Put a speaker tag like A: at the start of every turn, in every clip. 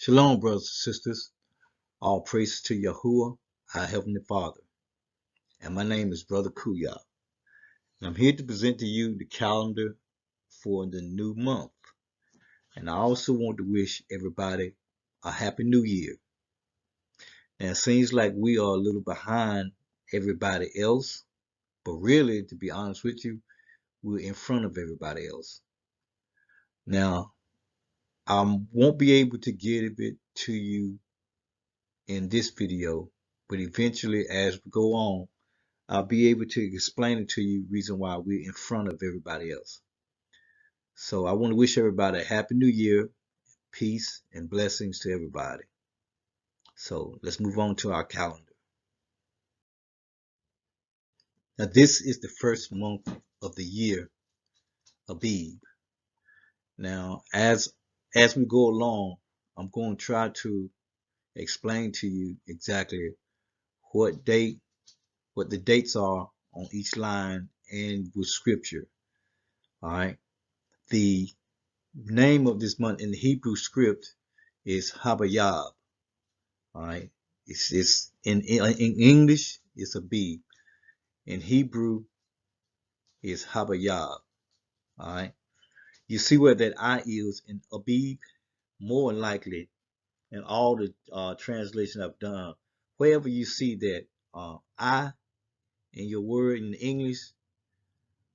A: Shalom, brothers and sisters. All praises to Yahuwah, our Heavenly Father. And my name is Brother Kuya. And I'm here to present to you the calendar for the new month. And I also want to wish everybody a Happy New Year. Now, it seems like we are a little behind everybody else, but really, to be honest with you, we're in front of everybody else. Now, I won't be able to give it to you in this video, but eventually, as we go on, I'll be able to explain it to you reason why we're in front of everybody else. So I want to wish everybody a happy new year, peace and blessings to everybody. So let's move on to our calendar. Now this is the first month of the year, Abib. Now as we go along, I'm going to try to explain to you exactly what the dates are on each line and with scripture. All right. The name of this month in the Hebrew script is Habayab. All right, it's in English it's Abib. In Hebrew is Habayab. All right, you see where that I is in Abib. More than likely, in all the translation I've done, wherever you see that I in your word in English,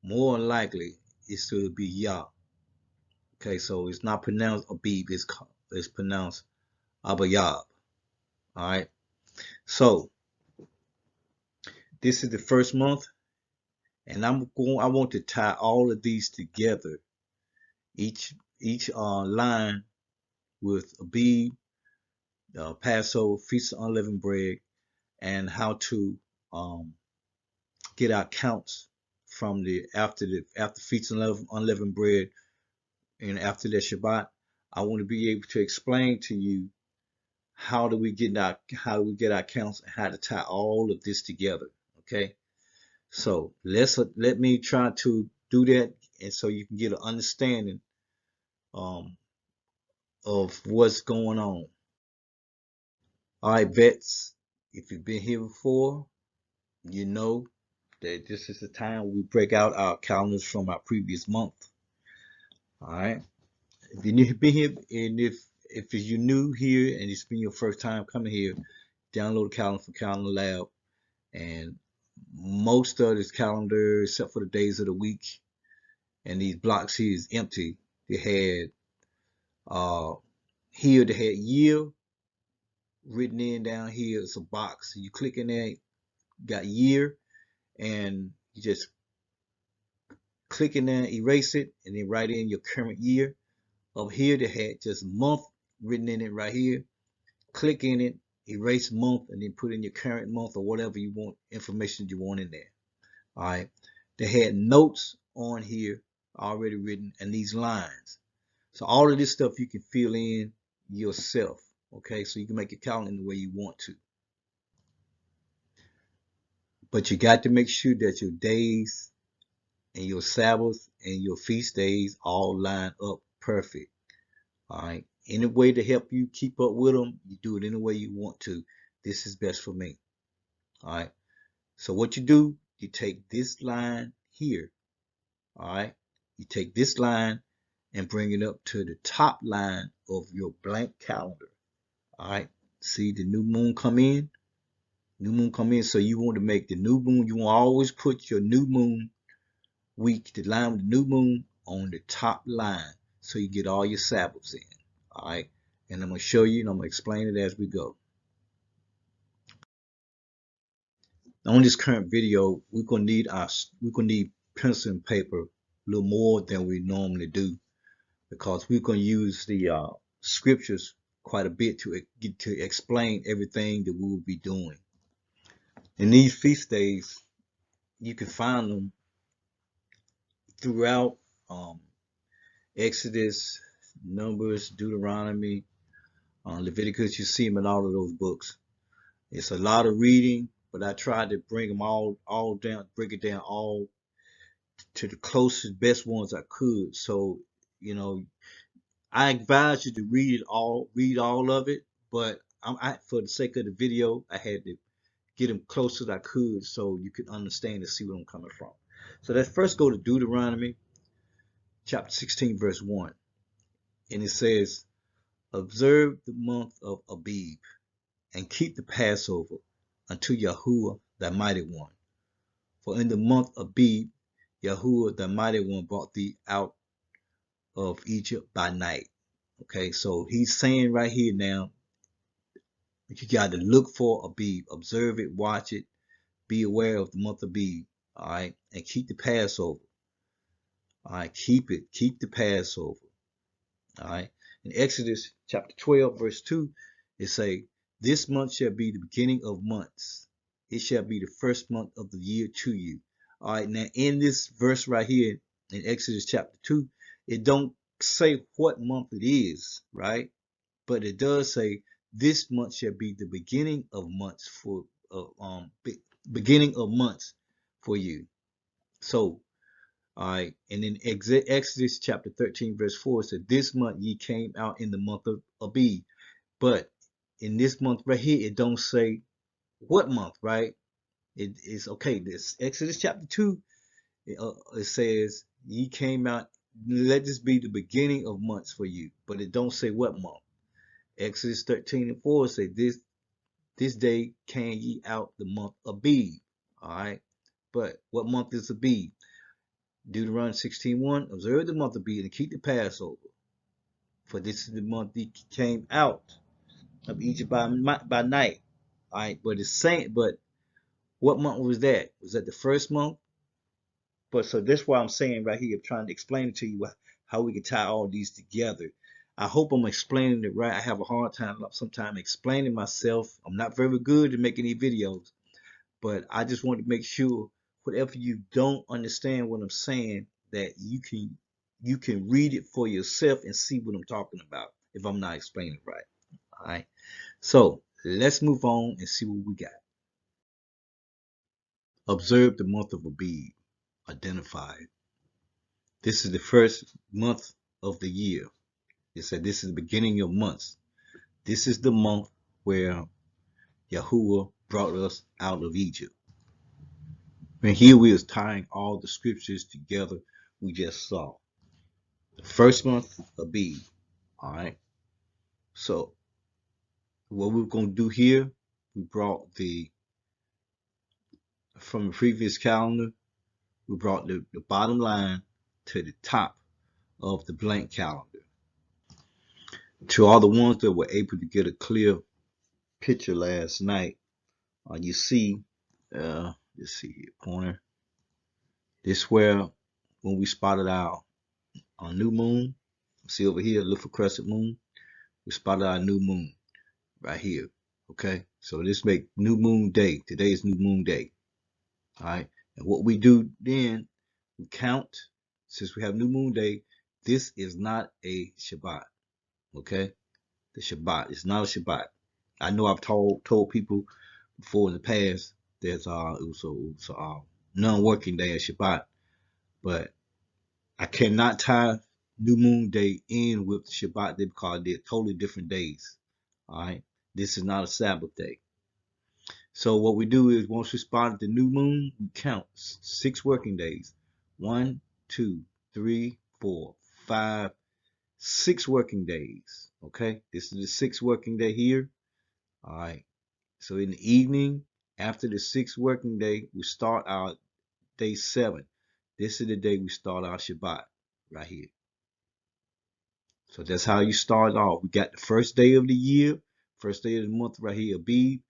A: more than likely it's to be Yah. Okay, so it's not pronounced Abib, it's pronounced Abayab. All right. So this is the first month, and I want to tie all of these together, each line with Abib, Passover, Feast of Unleavened Bread, and how to get our counts from after Feast of Unleavened Bread and after the Shabbat. I want to be able to explain to you how do we get our counts and how to tie all of this together. Okay. So let me try to do that, and so you can get an understanding um, of what's going on. All right, vets, if you've been here before, you know that this is the time we break out our calendars from our previous month. All right. If you've been here, and if you're new here and it's been your first time coming here, download the calendar from Calendar Lab, and most of this calendar, except for the days of the week, and these blocks here is empty. They had here they had year written in. Down here it's a box. You click in there, got year, and you just click in there, erase it, and then write in your current year. Up here they had just month written in it right here. Click in it, erase month, and then put in your current month or whatever you want, information you want in there. All right. They had notes on here already written, and these lines. So all of this stuff you can fill in yourself. Okay, so you can make your calendar the way you want to. But you got to make sure that your days and your Sabbath and your feast days all line up perfect. All right. Any way to help you keep up with them, you do it any way you want to. This is best for me. All right. So what you do, you take this line here. All right. You take this line and bring it up to the top line of your blank calendar. All right. See the new moon come in. New moon come in. So you want to make the new moon. You want to always put your new moon week, the line with the new moon, on the top line, so you get all your Sabbaths in. All right. And I'm gonna show you, and I'm gonna explain it as we go. On this current video, we're gonna need pencil and paper a little more than we normally do, because we're gonna use the scriptures quite a bit to explain everything that we will be doing. In these feast days, you can find them throughout Exodus, Numbers, Deuteronomy, Leviticus. You see them in all of those books. It's a lot of reading, but I tried to bring them all down, break it down all to the closest, best ones I could. So, you know, I advise you to read all of it, but for the sake of the video, I had to get them close as I could so you could understand and see where I'm coming from. So let's first go to Deuteronomy chapter 16, verse 1. And it says, observe the month of Abib and keep the Passover unto Yahuwah the mighty one. For in the month of Abib, Yahuwah the mighty one brought thee out of Egypt by night. Okay, so he's saying right here now, you got to look for Abib, observe it, watch it, be aware of the month of Abib, all right, and keep the Passover. All right, keep the Passover. All right. In Exodus chapter 12, verse 2, it say, this month shall be the beginning of months. It shall be the first month of the year to you. All right, now in this verse right here in Exodus chapter 2, it don't say what month it is, right? But it does say this month shall be the beginning of months for beginning of months for you. So, all right, and in Exodus chapter 13, verse 4, it said, this month ye came out in the month of Abib. But in this month right here, it don't say what month, right? It's okay. This Exodus chapter 2, it says, ye came out, let this be the beginning of months for you. But it don't say what month. Exodus 13 and 4 say, this day came ye out the month of Abib. All right. But what month is Abib? Deuteronomy 16:1, observe the month of Abib and keep the Passover. For this is the month he came out of Egypt by night. All right, but it's saying, but what month was that? Was that the first month? But so that's why I'm saying right here, I'm trying to explain to you how we can tie all these together. I hope I'm explaining it right. I have a hard time sometimes explaining myself. I'm not very good at making these videos, but I just want to make sure whatever you don't understand what I'm saying, that you can read it for yourself and see what I'm talking about if I'm not explaining it right. All right. So let's move on and see what we got. Observe the month of Abib. Identified. This is the first month of the year. It said this is the beginning of months. This is the month where Yahuwah brought us out of Egypt. And here we is tying all the scriptures together we just saw. The first month of Abib. All right. So what we're going to do here, we brought from the previous calendar, we brought the bottom line to the top of the blank calendar. To all the ones that were able to get a clear picture last night, you see, let's see here, corner. This where when we spotted our new moon. See over here, look for crescent moon. We spotted our new moon right here. Okay, so this make new moon day. Today is new moon day. All right, and what we do then, we count. Since we have new moon day, this is not a Shabbat. Okay, the Shabbat is not a Shabbat. I know I've told people before in the past that it was a non-working day at Shabbat, but I cannot tie New Moon Day in with Shabbat day because they're totally different days. All right, this is not a Sabbath day. So what we do is once we spot the new moon, we count 6 working days. 1, 2, 3, 4, 5, 6 working days. Okay, this is the 6th working day here. All right. So in the evening, after the 6th working day, we start our day 7. This is the day we start our Shabbat right here. So that's how you start off. We got the first day of the year, first day of the month right here, Abib.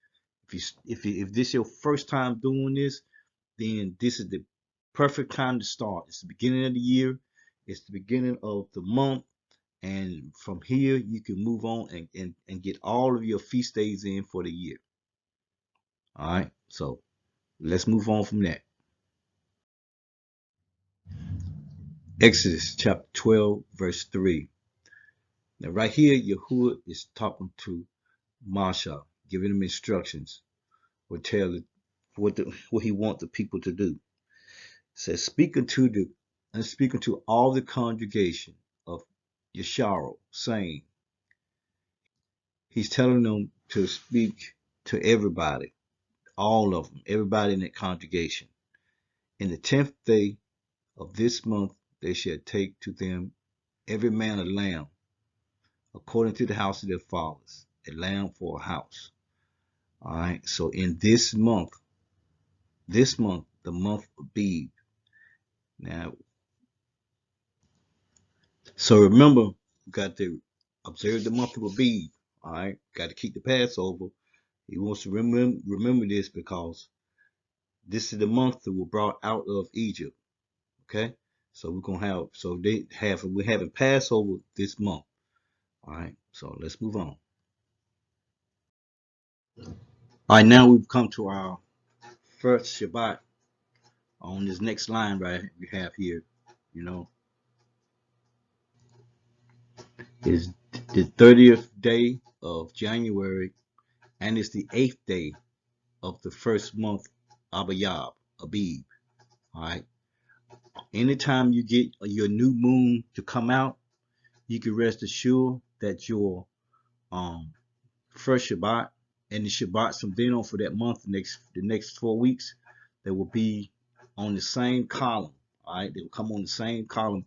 A: If this is your first time doing this, then this is the perfect time to start. It's the beginning of the year. It's the beginning of the month. And from here, you can move on and get all of your feast days in for the year. All right. So let's move on from that. Exodus chapter 12, verse 3. Now, right here, Yahuwah is talking to Moshe, giving him instructions, or tell what he wants the people to do. It says, speaking to all the congregation of Yasharal, saying, he's telling them to speak to everybody, all of them, everybody in that congregation. In the 10th day of this month, they shall take to them every man a lamb, according to the house of their fathers, a lamb for a house. All right. So in this month, the month of Abib. Now, so remember, you got to observe the month of Abib. All right. Got to keep the Passover. He wants to remember this because this is the month that we're brought out of Egypt. Okay. So we're having Passover this month. All right. So let's move on. All right. Now we've come to our first Shabbat on this next line right we have here. You know, is the 30th day of January, and it's the 8th day of the first month, Abib. All right. Anytime you get your new moon to come out, you can rest assured that your um first Shabbat and the Shabbats from then on for that month, the next 4 weeks, they will be on the same column. All right, they will come on the same column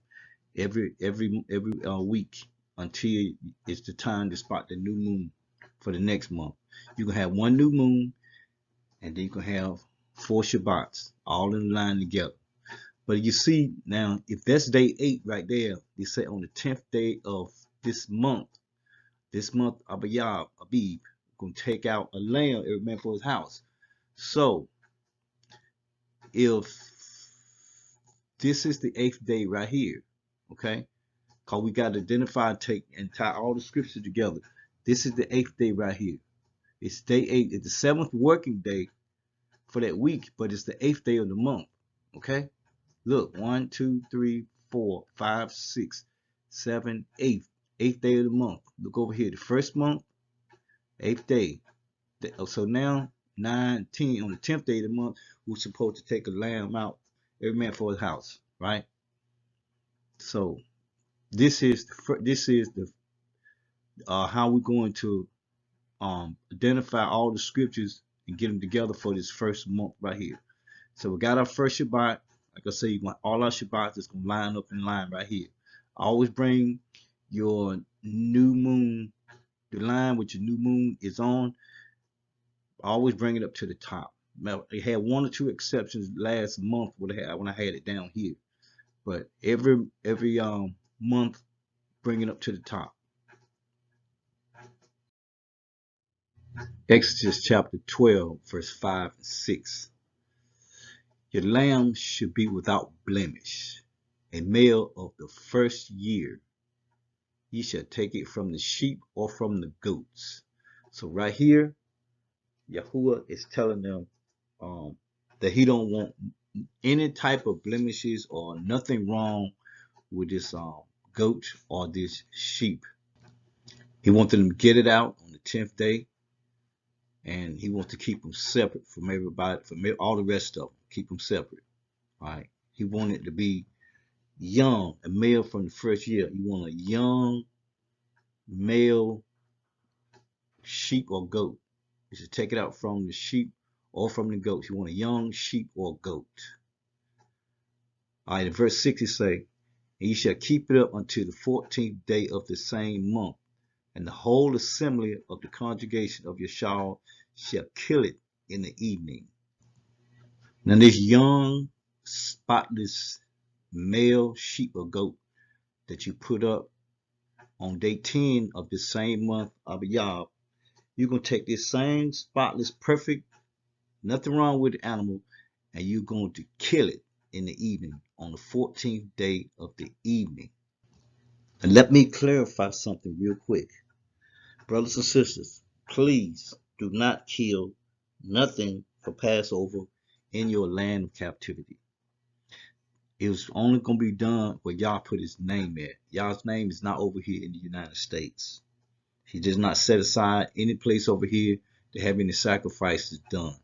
A: every week until it's the time to spot the new moon for the next month. You can have one new moon, and then you can have 4 Shabbats all in line together. But you see now, if that's day 8 right there, they say on the 10th day of this month Abib, gonna take out a lamb every man for his house. So if this is the 8th day right here, okay, because we got to identify, take, and tie all the scriptures together. This is the 8th day right here. It's day 8. It's the 7th working day for that week, but it's the 8th day of the month. Okay? Look, 1, 2, 3, 4, 5, 6, 7, 8. 8th day of the month. Look over here. The first month, 8th day. So now, 9, 10, on the 10th day of the month, we're supposed to take a lamb out, every man for his house, right? So this is the how we're going to identify all the scriptures and get them together for this first month right here. So we got our first Shabbat. Like I say, you want all our Shabbats is gonna line up in line right here. Always bring your new moon, the line with your new moon is on. Always bring it up to the top. Now, it had one or two exceptions last month when I had it down here, but every month bring it up to the top. Exodus chapter 12, verse 5 and 6. Your lamb should be without blemish, a male of the first year. Ye shall take it from the sheep or from the goats. So right here, Yahuwah is telling them that he don't want any type of blemishes or nothing wrong with this goat or this sheep. He wanted them to get it out on the 10th day, and he wants to keep them separate from everybody, from all the rest of them. Keep them separate. All right. He wanted to be young, a male from the first year. You want a young male sheep or goat. You should take it out from the sheep or from the goats. You want a young sheep or goat. All right, in verse 60 say, and you shall keep it up until the 14th day of the same month, and the whole assembly of the congregation of Yasharal shall kill it in the evening. Now this young, spotless male sheep or goat that you put up on day 10 of the same month of Abib, you're going to take this same spotless, perfect, nothing wrong with the animal, and you're going to kill it in the evening on the 14th day of the evening. And let me clarify something real quick. Brothers and sisters, please do not kill nothing for Passover in your land of captivity. It was only going to be done where Yah put his name at. Yah's name is not over here in the United States. He does not set aside any place over here to have any sacrifices done.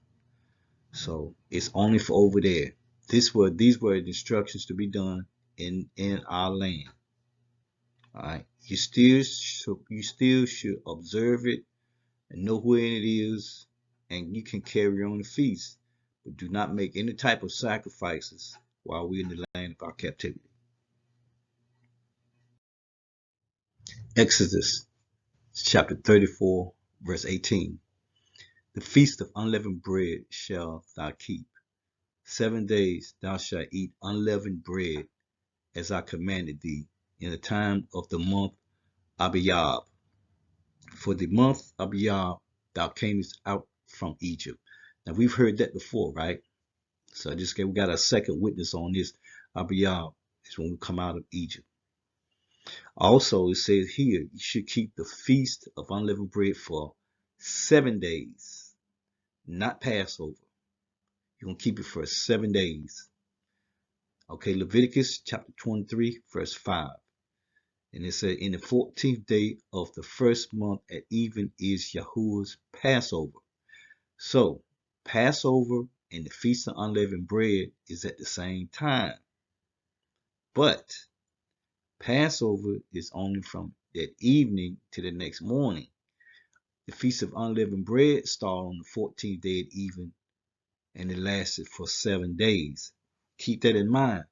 A: So it's only for over there. These were the instructions to be done in our land. All right. You still should observe it and know when it is, and you can carry on the feast, but do not make any type of sacrifices while we're in the land of our captivity. Exodus chapter 34, verse 18. The feast of unleavened bread shall thou keep. 7 days thou shalt eat unleavened bread, as I commanded thee, in the time of the month Abib. For the month Abib thou camest out from Egypt. Now we've heard that before, right? So we got a second witness on this. Abiyah is when we come out of Egypt. Also, it says here you should keep the feast of unleavened bread for 7 days, not Passover. You're gonna keep it for 7 days. Okay, Leviticus chapter 23, verse 5. And it said, in the 14th day of the first month at even is Yahuwah's Passover. So, Passover and the Feast of Unleavened Bread is at the same time. But Passover is only from that evening to the next morning. The Feast of Unleavened Bread started on the 14th day at even, and it lasted for 7 days. Keep that in mind.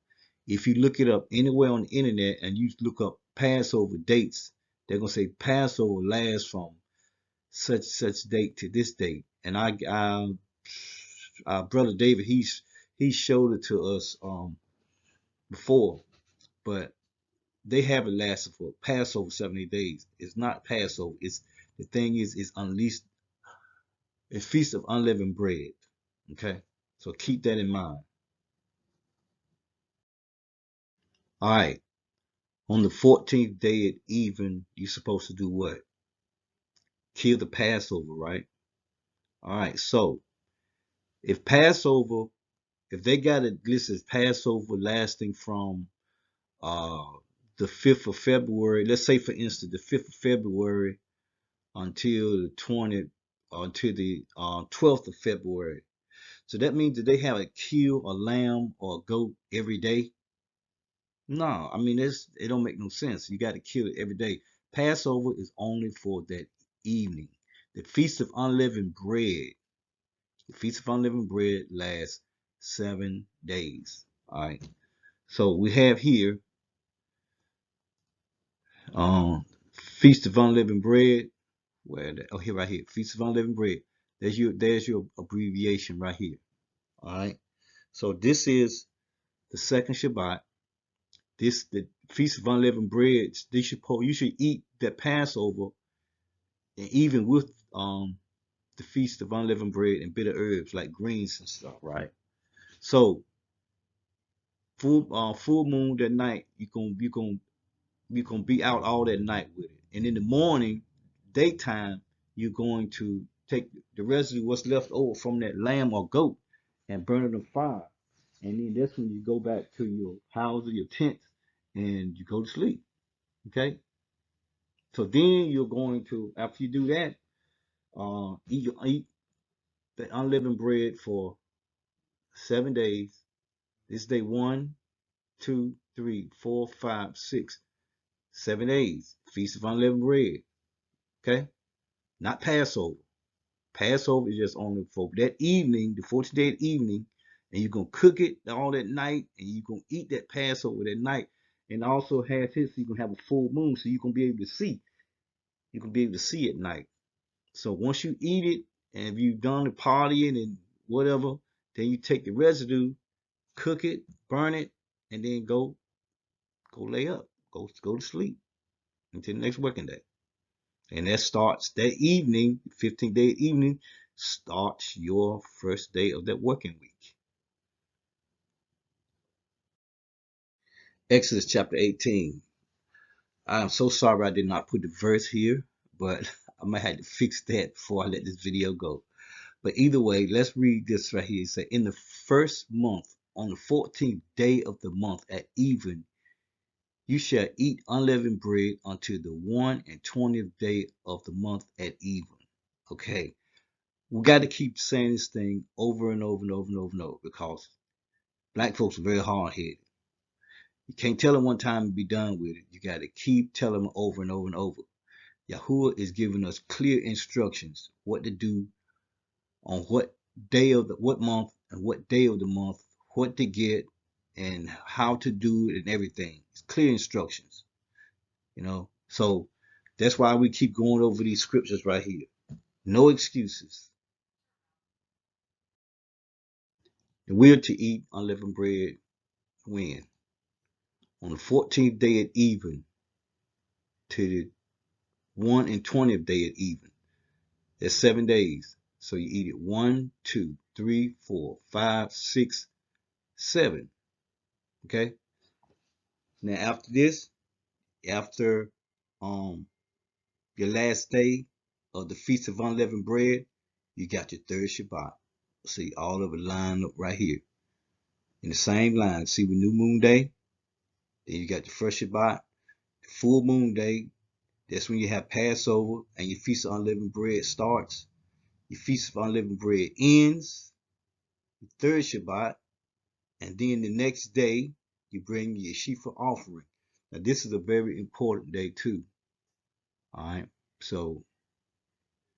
A: If you look it up anywhere on the internet and you look up Passover dates, they're gonna say Passover lasts from such date to this date. And our brother David, he showed it to us before, but they have it lasted for Passover 70 days. It's not Passover. It's the thing is it's unleashed. It's Feast of Unleavened Bread. Okay, so keep that in mind. All right. On the 14th day at even, you're supposed to do what? Kill the Passover, right? All right. So if Passover, if they got it listed as Passover lasting from uh the 5th of February, let's say for instance the 5th of February until the 20th, until the 12th of February. So that means that they have to kill a lamb or a goat every day. No, I mean it don't make no sense. You got to kill it every day. Passover is only for that evening. The Feast of Unleavened Bread, the Feast of Unleavened Bread lasts 7 days. All right. So we have here Feast of Unleavened Bread. Oh, here right here, Feast of Unleavened Bread. There's your abbreviation right here. All right. So this is the second Shabbat. This the Feast of Unleavened Bread. You should eat that Passover, and even with the Feast of Unleavened Bread and bitter herbs like greens and stuff, right? So full moon that night, you gonna be out all that night with it, and in the morning, daytime, you're going to take the residue, what's left over from that lamb or goat, and burn it on fire. And then that's when you go back to your house or your tent and you go to sleep. Okay. So then you're going to, after you do that, eat the unleavened bread for 7 days. This is day 1, 2, 3, 4, 5, 6, 7 days. Feast of unleavened bread. Okay. Not Passover. Passover is just only for that evening, the 14th day evening, and you're gonna cook it all that night, and you're gonna eat that Passover that night. And also have his, so you can have a full moon, so you can be able to see. You can be able to see at night. So once you eat it, and if you've done the partying and whatever, then you take the residue, cook it, burn it, and then go lay up, go to sleep until the next working day. And that starts that evening, 15th day evening, starts your first day of that working week. Exodus chapter 18. I'm so sorry I did not put the verse here, but I might have to fix that before I let this video go. But either way, let's read this right here. It says, in the first month, on the 14th day of the month at even, you shall eat unleavened bread until the 1 and 20th day of the month at even. Okay. We got to keep saying this thing over and over and over and over and over because black folks are very hard headed. You can't tell them one time and be done with it. You got to keep telling them over and over and over. Yahuwah is giving us clear instructions what to do on what day of what month and what day of the month, what to get and how to do it and everything. It's clear instructions, you know. So that's why we keep going over these scriptures right here. No excuses. And we're to eat unleavened bread when? On the 14th day at even to the 1 and 20th day at even. That's 7 days. So you eat it 1, 2, 3, 4, 5, 6, 7. Okay. Now after this, after your last day of the Feast of Unleavened Bread, you got your third Shabbat. See all of it lined up right here in the same line. See with New Moon Day, then you got the first Shabbat, the Full Moon Day. That's when you have Passover and your Feast of Unleavened Bread starts. Your Feast of Unleavened Bread ends. The third Shabbat, and then the next day you bring your Yeshiva offering. Now this is a very important day too. All right, so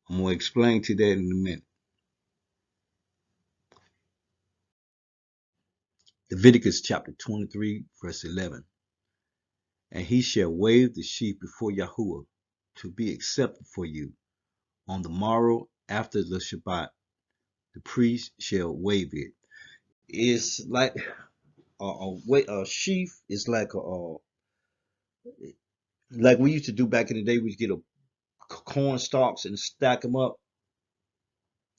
A: I'm gonna explain to that in a minute. Leviticus chapter 23, verse 11. And he shall wave the sheaf before Yahuwah to be accepted for you. On the morrow after the Shabbat, the priest shall wave it. It's like a sheaf is like we used to do back in the day. We get a corn stalks and stack them up,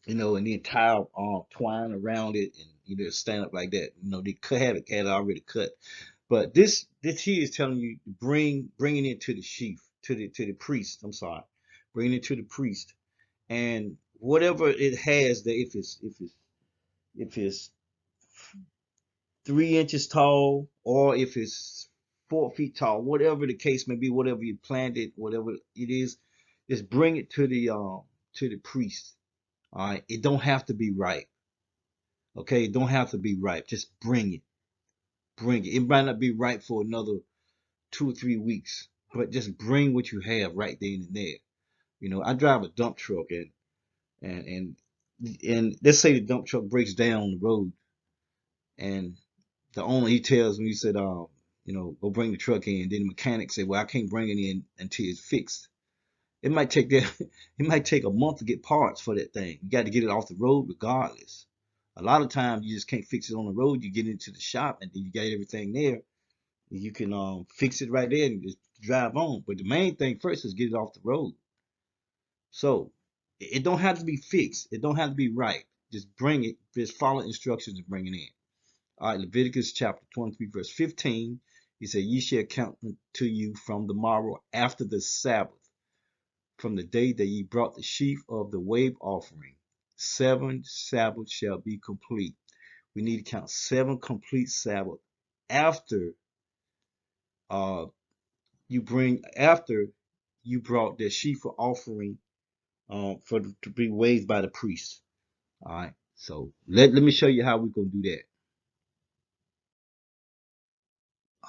A: and the entire twine around it, and stand up like that. They could have it already cut, but this here is telling you to bringing it to the sheaf, to the priest. I'm sorry, bringing it to the priest, and whatever it has, that if it's 3 inches tall or if it's 4 feet tall, whatever the case may be, whatever you planted, whatever it is, just bring it to the priest. All right, it don't have to be right. Okay, it don't have to be right. Just bring it. Bring it. It might not be right for another 2 or 3 weeks, but just bring what you have right then and there. I drive a dump truck, and and and let's say the dump truck breaks down on the road, and the owner, he tells me, he said, go bring the truck in. Then the mechanic said, well, I can't bring it in until it's fixed. It might take that. It might take a month to get parts for that thing. You got to get it off the road regardless. A lot of times you just can't fix it on the road. You get into the shop and then you got everything there. You can fix it right there and just drive on. But the main thing first is get it off the road. So it don't have to be fixed. It don't have to be right. Just bring it. Just follow instructions and bring it in. All right, Leviticus chapter 23, verse 15. He said, ye shall count to you from the morrow after the Sabbath, from the day that ye brought the sheaf of the wave offering. 7 Sabbaths shall be complete. We need to count 7 complete Sabbaths after uh after you brought the sheaf of offering to be waved by the priest. All right. So let me show you how we're gonna do that.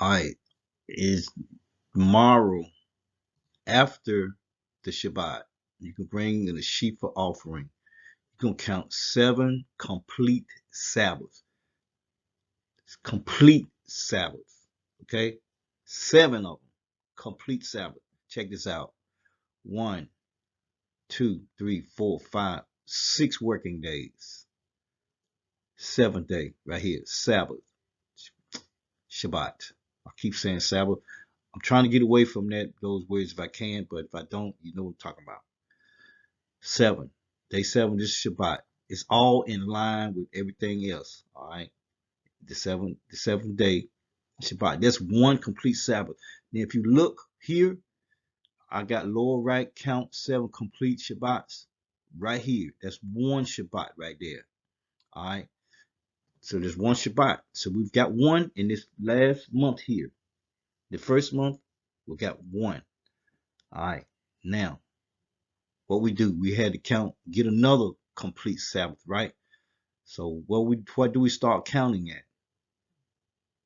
A: All right, is tomorrow after the Shabbat. You can bring in a sheaf of offering. You're gonna count 7 complete Sabbaths. Complete Sabbaths. Okay? 7 of them. Complete Sabbath. Check this out. 1, 2, 3, 4, 5, 6 working days. 7th day, right here. Sabbath. Shabbat. I keep saying Sabbath. I'm trying to get away from those words if I can, but if I don't, you know what I'm talking about. 7. Day 7, this is Shabbat. It's all in line with everything else. All right. The seventh day, Shabbat. That's one complete Sabbath. Now, if you look here, I got lower right, count 7 complete Shabbats right here. That's one Shabbat right there. All right. So there's one Shabbat. So we've got one in this last month here. The first month, we got one. All right. Now, what we do, we had to get another complete Sabbath, right? So what do we start counting at?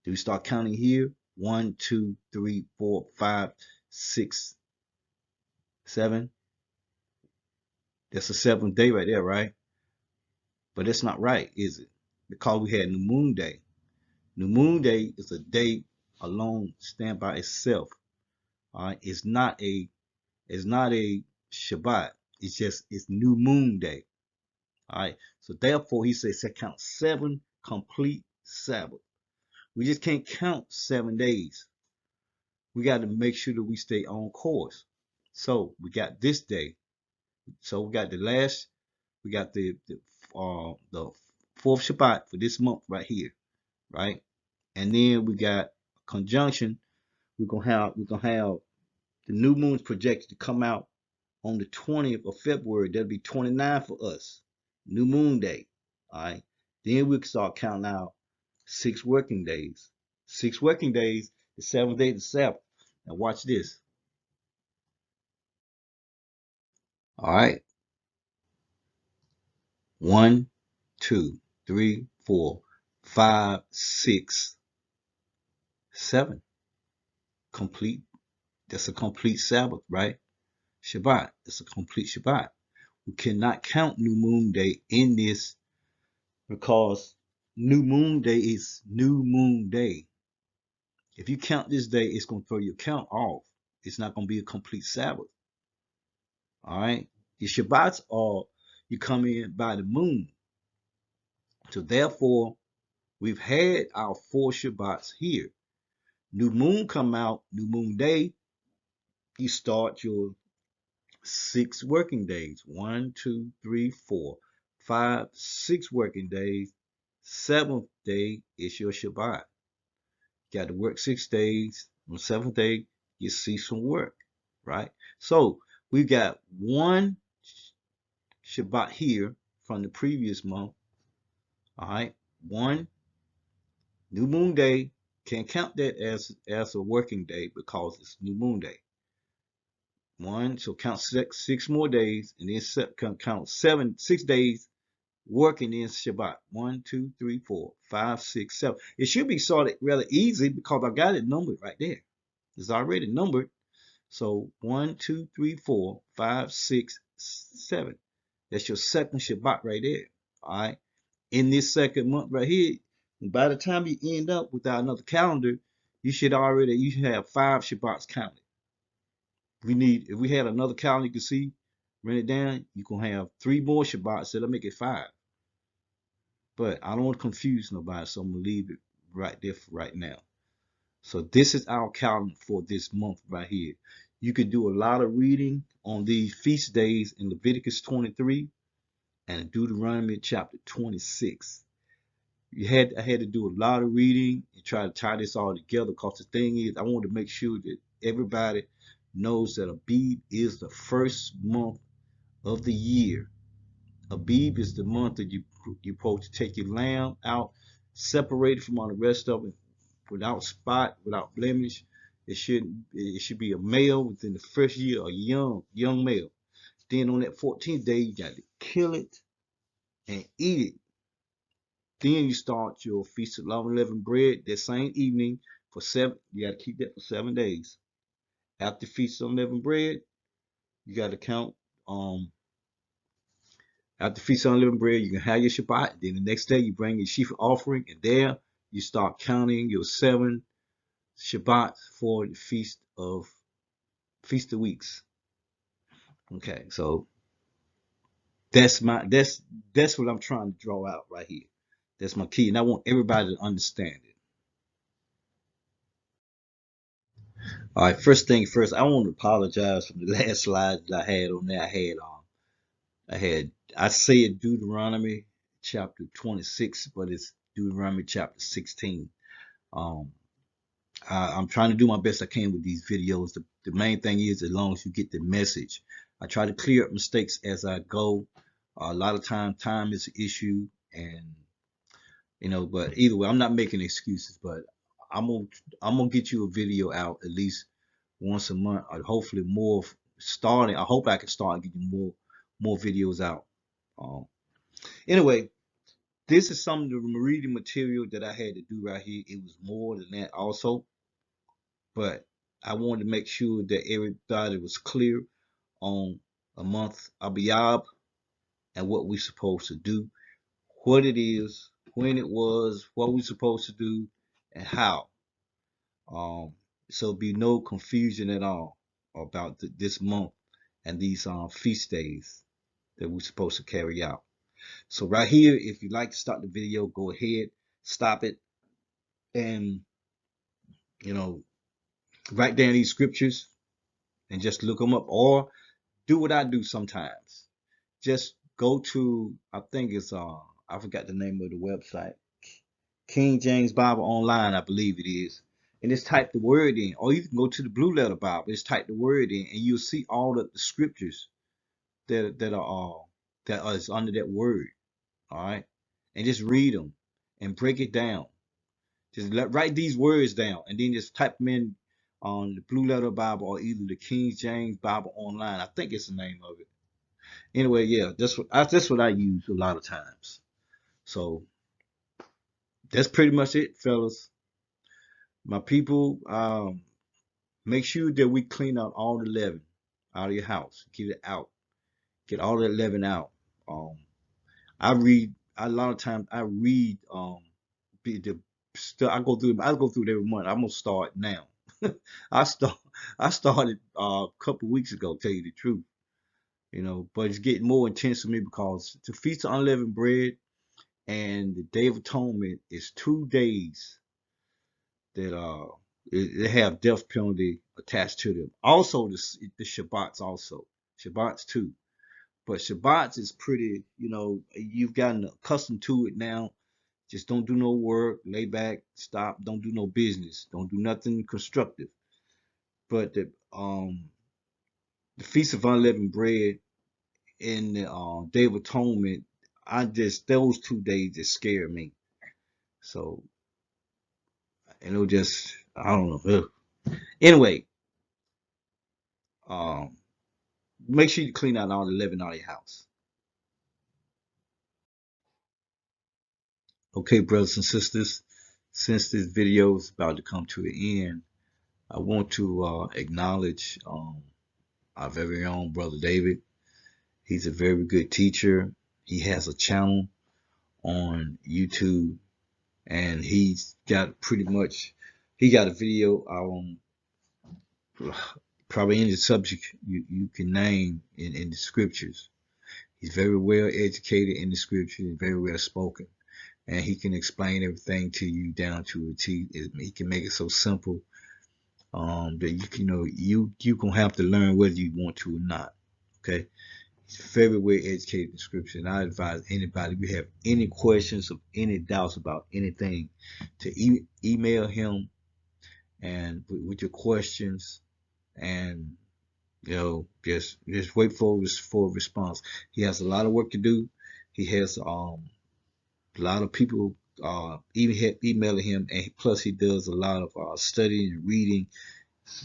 A: Do we start counting here? 1, 2, 3, 4, 5, 6, 7. That's the seventh day right there, right? But that's not right, is it? Because we had New Moon Day. New Moon Day is a day alone, stand by itself. All right, it's not a Shabbat. It's New Moon Day. All right. So therefore, he says to count 7 complete Sabbath. We just can't count 7 days. We got to make sure that we stay on course. So we got this day. So we got we got the fourth Shabbat for this month right here, right? And then we got conjunction. We're gonna have the new moon's projected to come out on the 20th of February. That'll be 29 for us. New moon day. All right. Then we can start counting out 6 working days. 6 working days, the seventh day, the Sabbath. Now watch this. All right. 1, 2, 3, 4, 5, 6, 7. Complete. That's a complete Sabbath, right? Shabbat. It's a complete Shabbat. We cannot count New Moon Day in this because New Moon Day is New Moon Day. If you count this day, it's going to throw your count off. It's not going to be a complete Sabbath. All right. The Shabbats are you come in by the moon. So therefore, we've had our 4 Shabbats here. New moon come out, new moon day, you start your 6 working days. 1, 2, 3, 4, 5, 6 working days. Seventh day is your Shabbat. You got to work 6 days. On the seventh day, you cease from work, right? So we've got one Shabbat here from the previous month. All right, one new moon day. Can't count that as a working day because it's new moon day. One, so count six more days, and then count 6 days working in Shabbat. 1, 2, 3, 4, 5, 6, 7. It should be sorted rather easy because I got it numbered right there. It's already numbered. So 1, 2, 3, 4, 5, 6, 7. That's your second Shabbat right there. All right. In this second month right here, by the time you end up without another calendar, you should have 5 Shabbats counted. If we had another calendar you can see, run it down, you can have 3 more Shabbats. That'll make it 5. But I don't want to confuse nobody, so I'm gonna leave it right there for right now. So this is our calendar for this month right here. You could do a lot of reading on these feast days in Leviticus 23 and Deuteronomy chapter 26. I had to do a lot of reading and try to tie this all together because the thing is, I want to make sure that everybody knows that Abib is the first month of the year. Abib is the month that you're supposed to take your lamb out, separate it from all the rest of it, without spot, without blemish. It should be a male within the first year, a young male. Then on that 14th day, you got to kill it and eat it. Then you start your feast of unleavened bread that same evening for 7. You got to keep that for 7 days. After feast of unleavened bread, you got to count. After feast of unleavened bread, you can have your Shabbat. Then the next day, you bring your sheaf offering, and there you start counting your 7 Shabbat for the feast of weeks. Okay, so that's what I'm trying to draw out right here. That's my key, and I want everybody to understand it. All right, first thing first, I want to apologize for the last slide that I had on there. I said Deuteronomy chapter 26, but it's Deuteronomy chapter 16. Um, I'm trying to do my best I can with these videos. The main thing is, as long as you get the message, I try to clear up mistakes as I go. A lot of time is an issue, and but either way, I'm not making excuses. But I'm gonna I'm gonna get you a video out at least once a month, or hopefully more. Starting, I hope I can start getting more videos out. Um, anyway, this is some of the reading material that I had to do right here. It was more than that also. but I wanted to make sure that everybody was clear on a month Abiyab and what we supposed to do, what it is, when it was, what we supposed to do, and how. Um, so be no confusion at all about this month and these feast days that we're supposed to carry out. So right here, if you'd like to start the video, go ahead, stop it, and you know, write down these scriptures and just look them up, or do what I do sometimes. Just go to, I think it's I forgot the name of the website, King James Bible Online, I believe it is. And just type the word in, or you can go to the Blue Letter Bible. Just type the word in, and you'll see all of the scriptures that is under that word. All right, and just read them and break it down. Just write these words down, and then just type them in on the Blue Letter Bible or either the King James Bible Online. I think it's the name of it. Anyway, yeah, that's what I use a lot of times. So that's pretty much it, fellas. My people, make sure that we clean out all the leaven out of your house. Get it out. Get all that leaven out. Um, I read a lot of times. I read the stuff. I go through it every month. I'm gonna start now. I start. I started a couple weeks ago. Tell you the truth, but it's getting more intense for me because the Feast of Unleavened Bread and the Day of Atonement is 2 days that they have death penalty attached to them. Also, the Shabbats also Shabbats too. But Shabbats is pretty. You've gotten accustomed to it now. Just don't do no work, lay back, stop, don't do no business, don't do nothing constructive. But the Feast of Unleavened Bread and the Day of Atonement, those 2 days just scare me. So it'll just I don't know. Ugh. Anyway, um, make sure you clean out all the leaven out of your house. Okay, brothers and sisters, since this video is about to come to an end, I want to acknowledge our very own brother David. He's a very good teacher. He has a channel on YouTube, and he's got he got a video on probably any subject you can name in the scriptures. He's very well educated in the scriptures and very well spoken. And he can explain everything to you down to a T. He can make it so simple that you gonna have to learn whether you want to or not. Okay, he's very well educated in scripture, and I advise anybody if you have any questions or any doubts about anything to email him and with your questions, and just wait for a response. He has a lot of work to do. He has a lot of people even emailing him, and plus he does a lot of studying and reading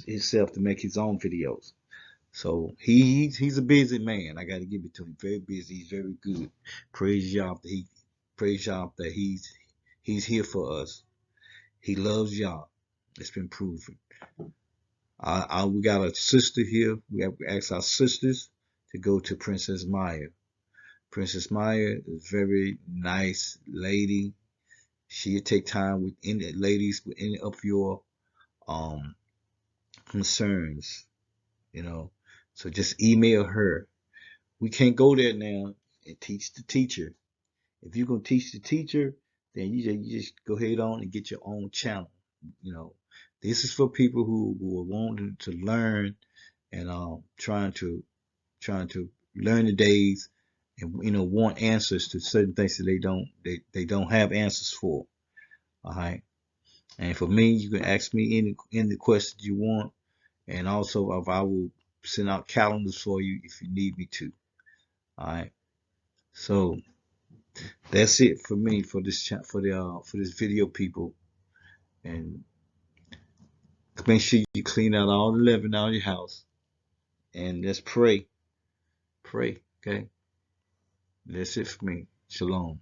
A: himself to make his own videos. So he's a busy man. I got to give it to him. Very busy. He's very good. Praise y'all that he's here for us. He loves y'all. It's been proven. We got a sister here. We have to ask our sisters to go to Princess Maya. Princess Maya is a very nice lady. She'll take time with any ladies with any of your concerns, So just email her. We can't go there now and teach the teacher. If you're gonna teach the teacher, then you just go ahead on and get your own channel. This is for people who are wanting to learn and trying to learn the days and want answers to certain things that they don't have answers for. All right. And for me, you can ask me any questions you want, and also I will send out calendars for you if you need me to. All right. So that's it for me for this for this video, people. And make sure you clean out all the leaven out of your house, and let's pray. Pray. Okay. That's it for me. Shalom.